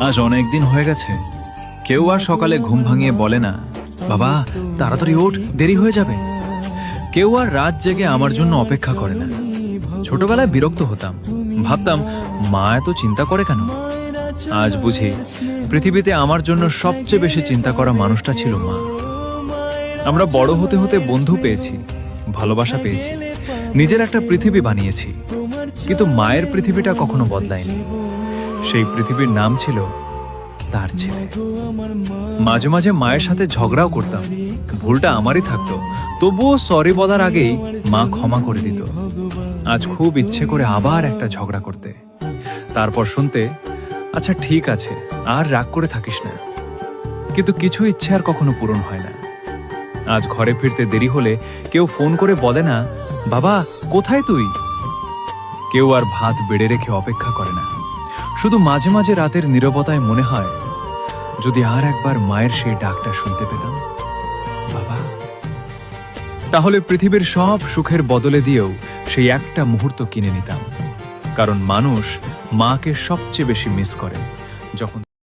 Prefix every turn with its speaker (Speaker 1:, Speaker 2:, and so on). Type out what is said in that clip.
Speaker 1: আজ অনেক দিন হয়ে গেছে, কেউ আর সকালে ঘুম ভাঙিয়ে বলে না, বাবা তাড়াতাড়ি ওঠ, দেরি হয়ে যাবে। কেউ আর রাত জেগে আমার জন্য অপেক্ষা করে না। ছোটবেলায় বিরক্ত হতাম, ভাবতাম মা এত চিন্তা করে কেন। আজ বুঝি পৃথিবীতে আমার জন্য সবচেয়ে বেশি চিন্তা করা মানুষটা ছিল মা। আমরা বড় হতে হতে বন্ধু পেয়েছি, ভালোবাসা পেয়েছি, নিজের একটা পৃথিবী বানিয়েছি, কিন্তু মায়ের পৃথিবীটা কখনো বদলায়নি। সেই পৃথিবীর নাম ছিল তার ছেলে। মাঝে মাঝে মায়ের সাথে ঝগড়াও করতাম, ভুলটা আমারই থাকতো, তবুও সরি বলার আগেই মা ক্ষমা করে দিত। আজ খুব ইচ্ছে করে আবার একটা ঝগড়া করতে, তারপর শুনতে, আচ্ছা ঠিক আছে, আর রাগ করে থাকিস না। কিন্তু কিছু ইচ্ছে আর কখনো পূরণ হয় না। আজ ঘরে ফিরতে দেরি হলে কেউ ফোন করে বলে না, বাবা কোথায় তুই। কেউ আর ভাত বেড়ে রেখে অপেক্ষা করে না। শুধু মাঝে মাঝে রাতের নীরবতায় মনে হয়, যদি আর একবার মায়ের সেই ডাকটা শুনতে পেতাম, বাবা। তাহলে পৃথিবীর সব সুখের বদলে দিয়েও সেই একটা মুহূর্ত কিনে নিতাম। কারণ মানুষ মাকে সবচেয়ে বেশি মিস করে যখন